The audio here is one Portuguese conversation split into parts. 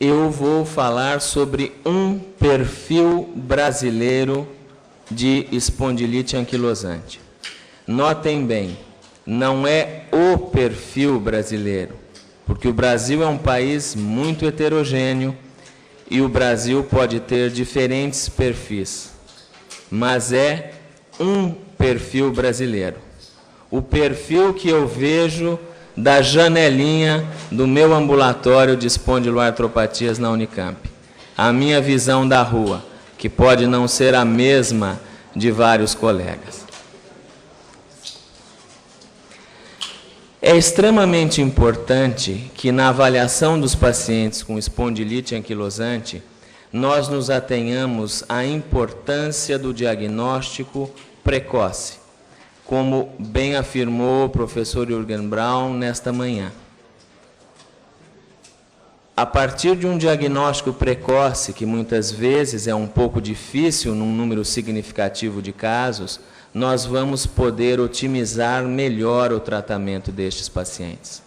eu vou falar sobre um perfil brasileiro de espondilite anquilosante. Notem bem, não é o perfil brasileiro, porque o Brasil é um país muito heterogêneo e o Brasil pode ter diferentes perfis, mas é um perfil brasileiro. O perfil que eu vejo da janelinha do meu ambulatório de espondiloartropatias na Unicamp. A minha visão da rua, que pode não ser a mesma de vários colegas. É extremamente importante que na avaliação dos pacientes com espondilite anquilosante, nós nos atenhamos à importância do diagnóstico precoce, como bem afirmou o professor Jürgen Braun nesta manhã. A partir de um diagnóstico precoce, que muitas vezes é um pouco difícil num número significativo de casos, nós vamos poder otimizar melhor o tratamento destes pacientes.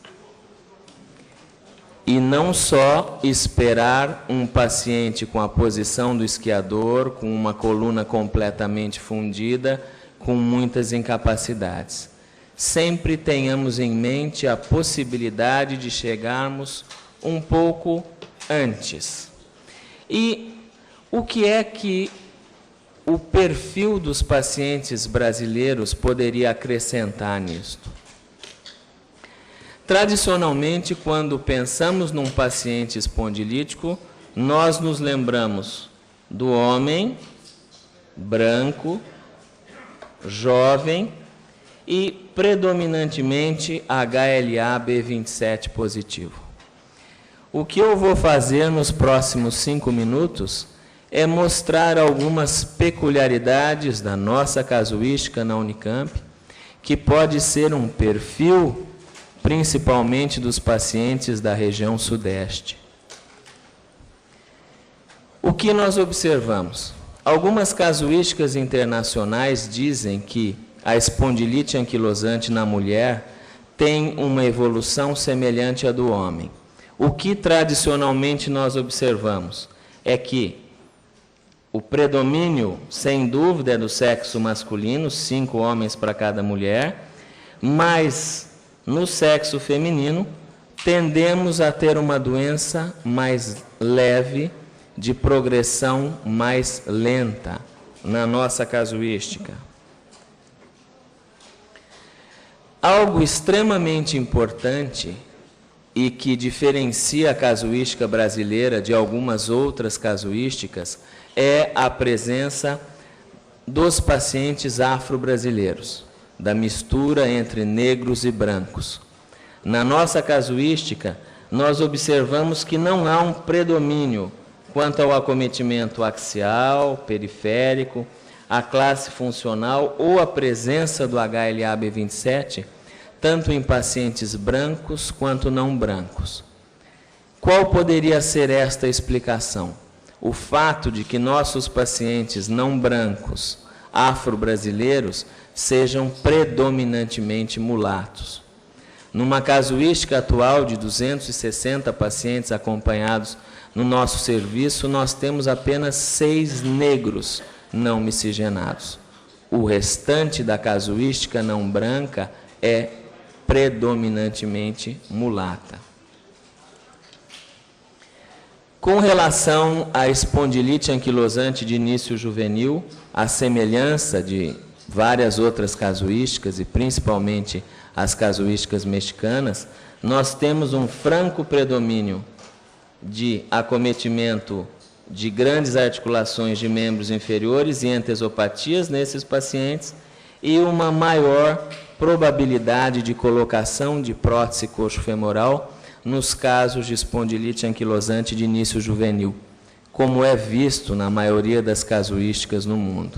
E não só esperar um paciente com a posição do esquiador, com uma coluna completamente fundida, com muitas incapacidades. Sempre tenhamos em mente a possibilidade de chegarmos um pouco antes. E o que é que o perfil dos pacientes brasileiros poderia acrescentar nisto? Tradicionalmente, quando pensamos num paciente espondilítico, nós nos lembramos do homem branco, jovem e predominantemente HLA-B27 positivo. O que eu vou fazer nos próximos 5 minutos é mostrar algumas peculiaridades da nossa casuística na Unicamp, que pode ser um perfil, principalmente dos pacientes da região sudeste. O que nós observamos? Algumas casuísticas internacionais dizem que a espondilite anquilosante na mulher tem uma evolução semelhante à do homem. O que tradicionalmente nós observamos é que o predomínio, sem dúvida, é do sexo masculino, 5 homens para cada mulher, mas no sexo feminino tendemos a ter uma doença mais leve, de progressão mais lenta na nossa casuística. Algo extremamente importante e que diferencia a casuística brasileira de algumas outras casuísticas é a presença dos pacientes afro-brasileiros, da mistura entre negros e brancos. Na nossa casuística, nós observamos que não há um predomínio quanto ao acometimento axial, periférico, a classe funcional ou a presença do HLA-B27, tanto em pacientes brancos quanto não brancos. Qual poderia ser esta explicação? O fato de que nossos pacientes não brancos, afro-brasileiros, sejam predominantemente mulatos. Numa casuística atual de 260 pacientes acompanhados no nosso serviço, nós temos apenas 6 negros não miscigenados. O restante da casuística não branca é predominantemente mulata. Com relação à espondilite anquilosante de início juvenil, a semelhança de várias outras casuísticas, e principalmente as casuísticas mexicanas, nós temos um franco predomínio de acometimento de grandes articulações de membros inferiores e entesopatias nesses pacientes e uma maior probabilidade de colocação de prótese coxofemoral nos casos de espondilite anquilosante de início juvenil, como é visto na maioria das casuísticas no mundo.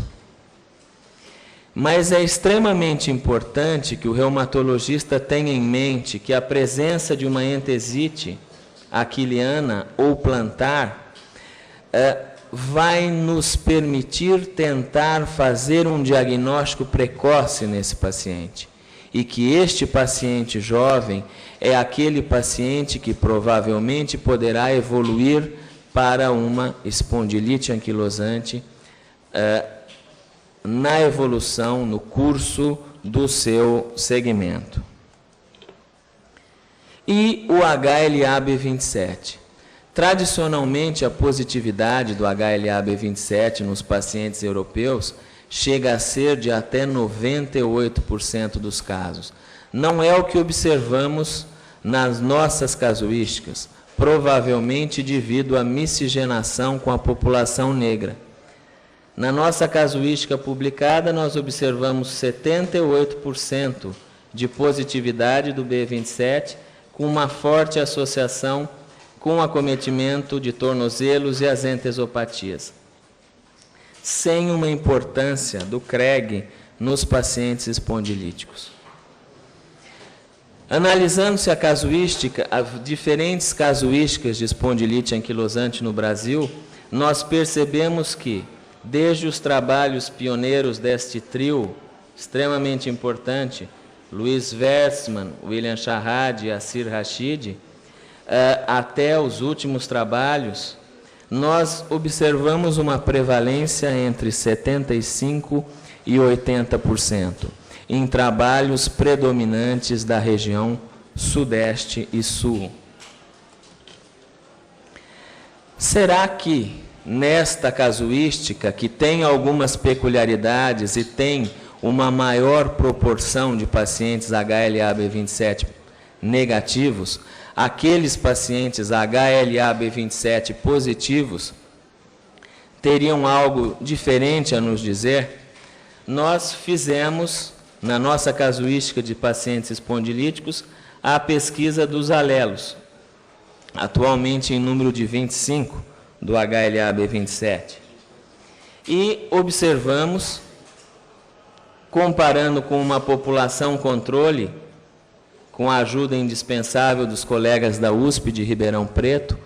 Mas é extremamente importante que o reumatologista tenha em mente que a presença de uma entesite aquiliana ou plantar vai nos permitir tentar fazer um diagnóstico precoce nesse paciente. E que este paciente jovem é aquele paciente que provavelmente poderá evoluir para uma espondilite anquilosante na evolução, no curso do seu segmento. E o HLA-B27. Tradicionalmente, a positividade do HLA-B27 nos pacientes europeus chega a ser de até 98% dos casos. Não é o que observamos nas nossas casuísticas, provavelmente devido à miscigenação com a população negra. Na nossa casuística publicada, nós observamos 78% de positividade do B27, com uma forte associação com acometimento de tornozelos e as entesopatias, sem uma importância do CREG nos pacientes espondilíticos. Analisando-se a casuística, as diferentes casuísticas de espondilite anquilosante no Brasil, nós percebemos que, desde os trabalhos pioneiros deste trio, extremamente importante, Luiz Versman, William Shahad e Assir Rashid, até os últimos trabalhos, nós observamos uma prevalência entre 75% e 80%, em trabalhos predominantes da região Sudeste e Sul. Será que, nesta casuística, que tem algumas peculiaridades e tem uma maior proporção de pacientes HLA-B27 negativos, aqueles pacientes HLA-B27 positivos teriam algo diferente a nos dizer? Nós fizemos, na nossa casuística de pacientes espondilíticos, a pesquisa dos alelos, atualmente em número de 25 do HLA-B27. E observamos, comparando com uma população controle, com a ajuda indispensável dos colegas da USP de Ribeirão Preto,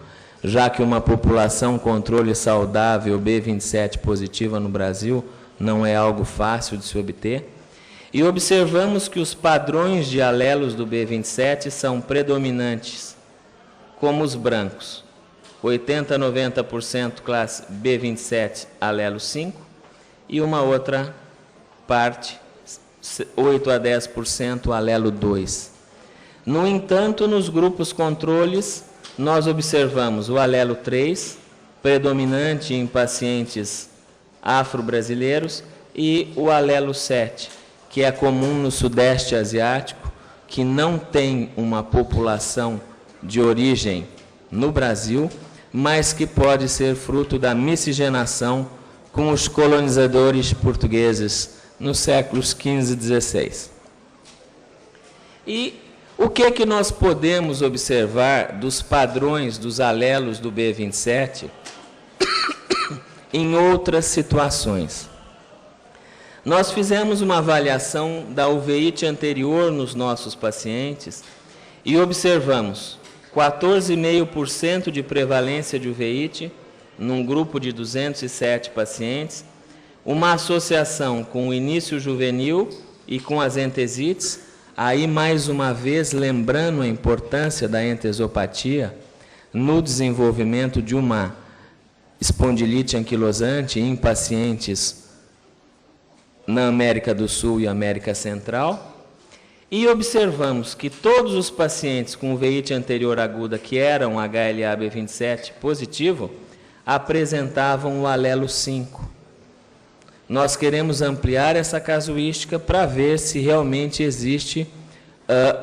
já que uma população controle saudável B27 positiva no Brasil não é algo fácil de se obter, e observamos que os padrões de alelos do B27 são predominantes, como os brancos, 80% a 90% classe B27 alelo 5, e uma outra parte, 8% a 10% alelo 2. No entanto, nos grupos controles, nós observamos o alelo 3, predominante em pacientes afro-brasileiros, e o alelo 7, que é comum no Sudeste Asiático, que não tem uma população de origem no Brasil, mas que pode ser fruto da miscigenação com os colonizadores portugueses nos séculos XV e XVI. E o que nós podemos observar dos padrões dos alelos do B27 em outras situações? Nós fizemos uma avaliação da uveíte anterior nos nossos pacientes e observamos 14,5% de prevalência de uveíte num grupo de 207 pacientes, uma associação com o início juvenil e com as entesites. Aí, mais uma vez, lembrando a importância da entesopatia no desenvolvimento de uma espondilite anquilosante em pacientes na América do Sul e América Central. E observamos que todos os pacientes com uveíte anterior aguda que eram HLA-B27 positivo apresentavam o alelo 5. Nós queremos ampliar essa casuística para ver se realmente existe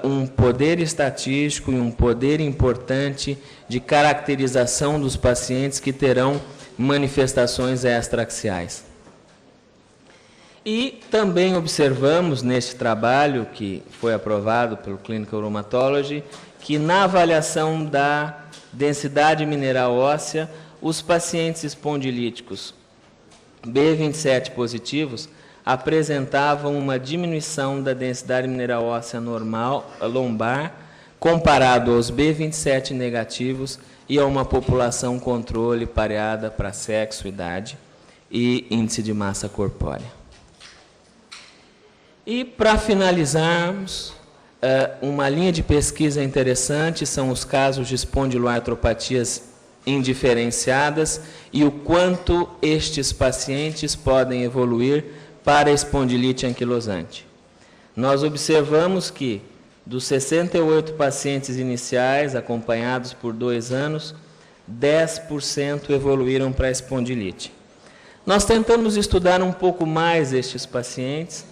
um poder estatístico e um poder importante de caracterização dos pacientes que terão manifestações extraaxiais. E também observamos neste trabalho, que foi aprovado pelo Clinical Rheumatology, que na avaliação da densidade mineral óssea, os pacientes espondilíticos B27 positivos apresentavam uma diminuição da densidade mineral óssea normal, lombar, comparado aos B27 negativos e a uma população controle pareada para sexo, idade e índice de massa corpórea. E, para finalizarmos, Uma linha de pesquisa interessante são os casos de espondiloartropatias indiferenciadas e o quanto estes pacientes podem evoluir para a espondilite anquilosante. Nós observamos que, dos 68 pacientes iniciais, acompanhados por 2 anos, 10% evoluíram para a espondilite. Nós tentamos estudar um pouco mais estes pacientes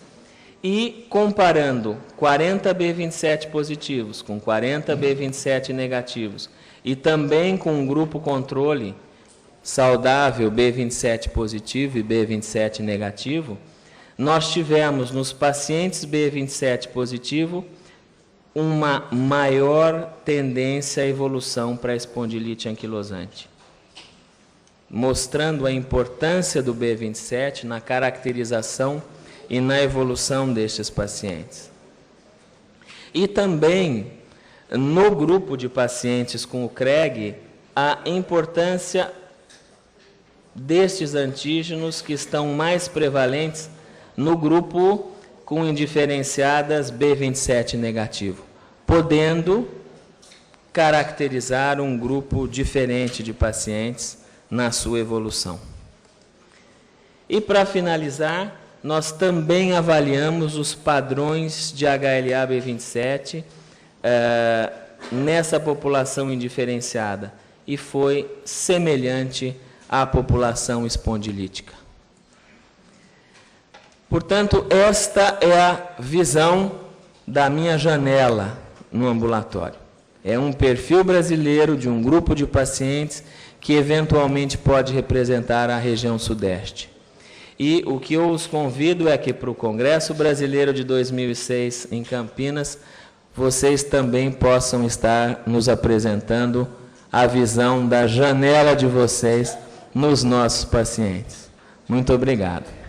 e, comparando 40 B27 positivos com 40 B27 negativos e também com um grupo controle saudável B27 positivo e B27 negativo, nós tivemos nos pacientes B27 positivo uma maior tendência à evolução para a espondilite anquilosante, mostrando a importância do B27 na caracterização e na evolução destes pacientes. E também, no grupo de pacientes com o CREG, a importância destes antígenos que estão mais prevalentes no grupo com indiferenciadas B27 negativo, podendo caracterizar um grupo diferente de pacientes na sua evolução. E, para finalizar, nós também avaliamos os padrões de HLA B27 nessa população indiferenciada e foi semelhante à população espondilítica. Portanto, esta é a visão da minha janela no ambulatório. É um perfil brasileiro de um grupo de pacientes que eventualmente pode representar a região sudeste. E o que eu os convido é que para o Congresso Brasileiro de 2006 em Campinas, vocês também possam estar nos apresentando a visão da janela de vocês nos nossos pacientes. Muito obrigado.